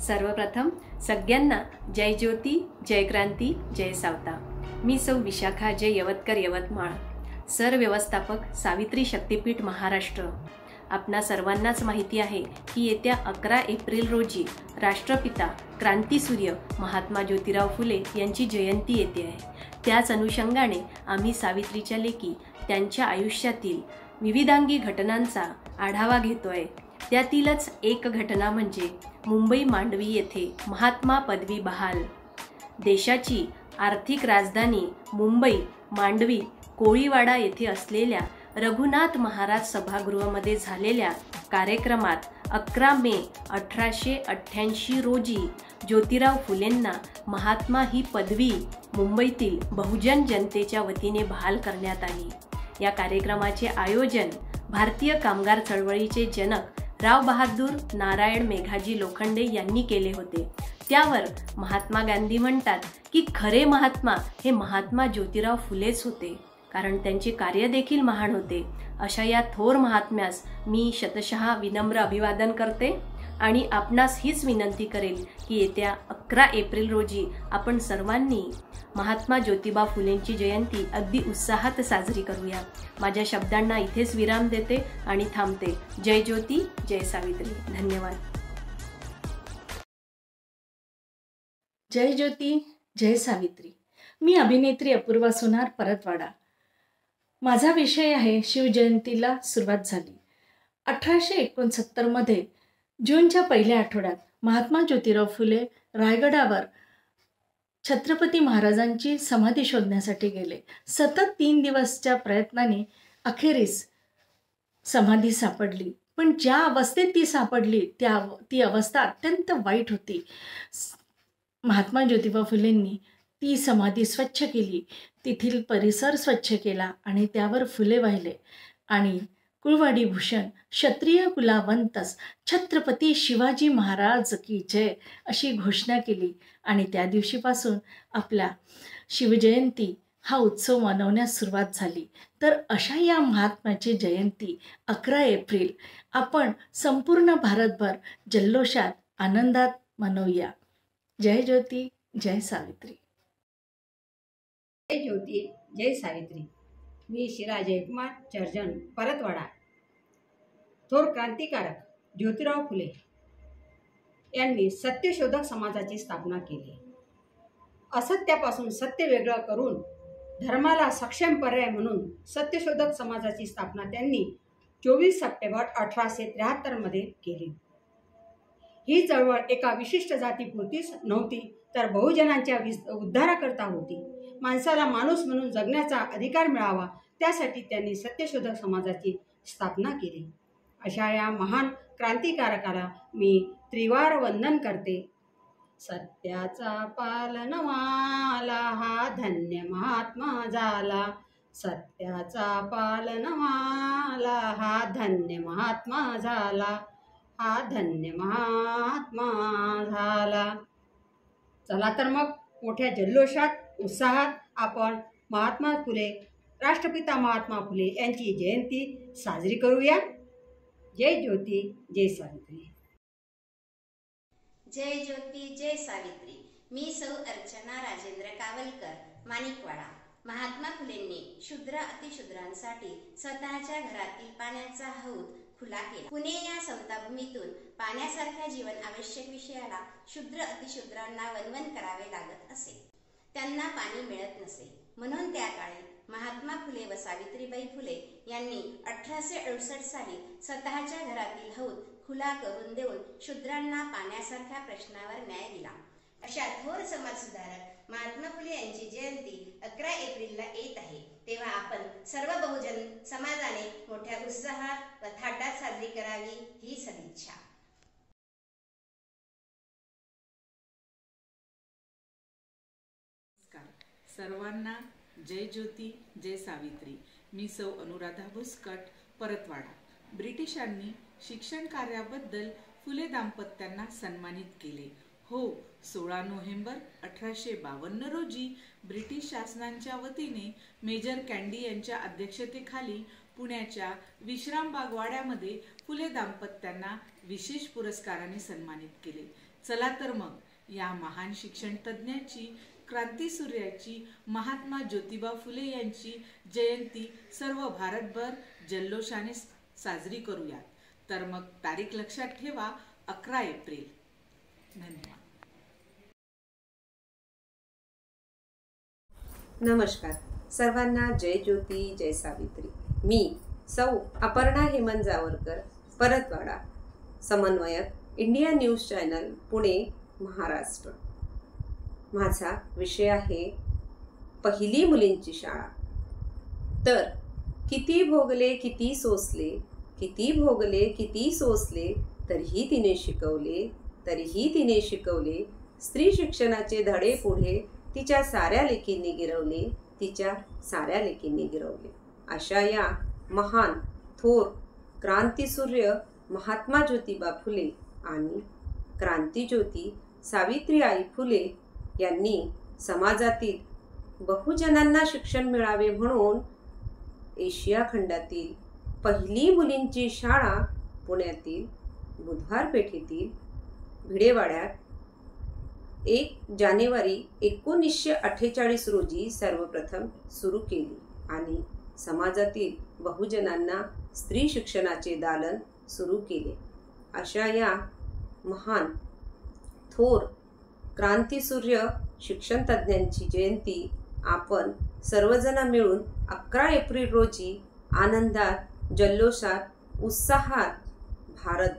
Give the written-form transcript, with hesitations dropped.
सर्वप्रथम सगळ्यांना जय ज्योती, जय क्रांती, जय सावता। मी सौ विशाखा जय यवतकर यवतमाळ, सरव्यवस्थापक सावित्री शक्तीपीठ महाराष्ट्र। आपणा सर्वांनाच माहिती आहे की येत्या 11 एप्रिल रोजी राष्ट्रपिता क्रांतीसूर्य महात्मा ज्योतिराव फुले यांची जयंती येते आहे। त्याच अनुषंगाने आम्ही सावित्रीच्या लेकी त्यांच्या आयुष्यातील विविधांगी घटनांचा आढावा घेतोय। त्यातीलच एक घटना म्हणजे मुंबई मांडवी येथे महात्मा पदवी बहाल। देशाची आर्थिक राजधानी मुंबई मांडवी कोळीवाडा येथे असलेल्या रघुनाथ महाराज सभागृहामध्ये झालेल्या कार्यक्रमात 11 मे 1888 रोजी ज्योतिराव फुलेंना महात्मा ही पदवी मुंबईतील बहुजन जनतेच्या वतीने बहाल करण्यात आली। या कार्यक्रमाचे आयोजन भारतीय कामगार चळवळीचे जनक राव बहादूर नारायण मेघाजी लोखंडे यांनी केले होते। त्यावर महात्मा गांधी म्हणतात की खरे महात्मा हे महात्मा ज्योतिराव फुलेच होते, कारण त्यांचे कार्य देखील महान होते। अशा या थोर महात्म्यास मी शतशः विनम्र अभिवादन करते आणि आपणास हीच विनंती करेल की येत्या 11 एप्रिल रोजी आपण सर्वांनी महात्मा ज्योतिबा फुलेंची जयंती अगदी उत्साहात साजरी करूया। माझ्या शब्दांना इथेच विराम देते आणि थांबते। जय ज्योती, जय सावित्री। धन्यवाद। जय ज्योती, जय सावित्री। मी अभिनेत्री अपूर्वा सोनार, परतवाडा। माझा विषय आहे शिवजयंतीला सुरुवात झाली। 1869 मध्ये जूनच्या पहिल्या आठवड्यात महात्मा ज्योतिराव फुले रायगडावर छत्रपती महाराजांची समाधी शोधण्यासाठी गेले। सतत 3 दिवसच्या प्रयत्नाने अखेरीस समाधी सापडली, पण ज्या अवस्थेत ती सापडली ती अवस्था अत्यंत वाईट होती। महात्मा ज्योतिबा फुलेंनी ती समाधी स्वच्छ केली, तेथील परिसर स्वच्छ केला आणि त्यावर फुले वाहिले आणि कुळवाडी भूषण क्षत्रिय कुलावंतस छत्रपती शिवाजी महाराज की जय अशी घोषणा केली आणि त्या दिवशीपासून आपल्या शिवजयंती हा उत्सव मनवण्यास सुरुवात झाली। तर अशा या महात्म्याची जयंती 11 एप्रिल आपण संपूर्ण भारतभर जल्लोषात आनंदात मनवूया। जय ज्योती, जय सावित्री। जय ज्योती, जय सावित्री। मी शिरा जयकुमार चर्जन, परतवाडा। थोर क्रांतिकारक ज्योतिराव फुले यांनी सत्यशोधक समाजाची स्थापना केली। असत्यापासून सत्य वेगळं करून धर्माला सक्षम पर्याय म्हणून सत्यशोधक समाजाची स्थापना त्यांनी 24 सप्टेंबर 1873 मध्ये केली। ही चळवळ एका विशिष्ट जातीपुरतीच नव्हती, तर बहुजनांच्या उद्धाराकरता होती। माणसाला माणूस म्हणून जगण्याचा अधिकार मिळावा, त्यासाठी त्यांनी सत्यशोधक समाजाची स्थापना केली। अशा या महान क्रांतिकारकाला मी त्रिवार वंदन करते। सत्याचा पालनवाला हा धन्य महात्मा झाला, सत्याचा पालनवाला हा धन्य महात्मा झाला, हा धन्य महात्मा झाला। चला तर मग मोठ्या जल्लोषात उत्साहात आपण महात्मा फुले, राष्ट्रपिता महात्मा फुले यांची जयंती साजरी करूया। जय ज्योती, जय सावित्री। जय ज्योती, जय सावित्री। मी सौ अर्चना राजेंद्र कावलकर, माणिकवाडा। महात्मा फुलेंनी शूद्र अतिशूद्रांसाठी स्वतःच्या घरातील पाण्याचा हौद खुला केला। पुणे या समताभूमीतून पाण्यासारख्या जीवन आवश्यक विषयाला शूद्र अतिशूद्रांना वनवन करावे लागत असे। त्यांना पाणी मिळत नसे, म्हणून त्या काळी महात्मा फुले व सावित्रीबाई फुले यांनी 1868 साली स्वतःच्या घरातील हौद खुला करून देऊन शूद्रांना पाण्यासारख्या प्रश्नावर न्याय दिला। अशा थोर समाजसुधारक महात्मा फुले यांची जयंती 11 एप्रिलला येत आहे, तेव्हा आपण सर्व बहुजन समाजाने मोठ्या उत्साहात व थाटात साजरी करावी ही सदिच्छा। सर्वांना जय ज्योती, जय सावित्री। मी सौ अनुराधा भुस्कट, परतवाडा। ब्रिटिशांनी शिक्षण कार्याबद्दल फुले दाम्पत्यांना सन्मानित केले। हो, 16 नोव्हेंबर 1852 रोजी ब्रिटिश शासनाच्या वतीने मेजर कँडी यांच्या अध्यक्षतेखाली पुण्याच्या विश्रामबाग वाड्यामध्ये फुले दाम्पत्यांना विशेष पुरस्काराने सन्मानित केले। चला तर मग या महान शिक्षण तज्ज्ञाची, क्रांतीसूर्याची, महात्मा ज्योतिबा फुले यांची जयंती सर्व भारतभर जल्लोषाने साजरी करूयात. तर मग तारीख लक्षात ठेवा, 11 एप्रिल. धन्यवाद. नमस्कार सर्वांना. जय ज्योती जय सावित्री. मी सौ अपर्णा हेमंत जावरकर, परतवाडा, समन्वयक, India news channel, Pune, Maharashtra. माझा विषय आहे पहिली मुलींची शाळा. तर किती भोगले किती सोसले, किती भोगले किती सोसले, तरीही तिने शिकवले, तरीही तिने शिकवले. स्त्री शिक्षणाचे धडे पुढे तिच्या साऱ्या लेकींनी गिरवले, तिच्या साऱ्या लेकींनी गिरवले. अशा या महान थोर क्रांतीसूर्य महात्मा ज्योतिबा फुले आणि क्रांतीज्योती सावित्रीबाई फुले यांनी समाजातील बहुजनांना शिक्षण मिळावे म्हणून एशिया खंडातील पहिली मुलींची शाळा पुण्यातील बुधवार पेठेतील भिडेवाड्यात 1 जानेवारी 1948 रोजी सर्वप्रथम सुरू केली आणि समाजातील बहुजनांना स्त्री शिक्षणाचे दालन सुरू केले. अशा या महान थोर क्रांतीसूर्य शिक्षण तज्ज्ञांची जयंती आपण सर्वजण मिळून 11 एप्रिल रोजी आनंदात, जल्लोषात, उत्साहात भारत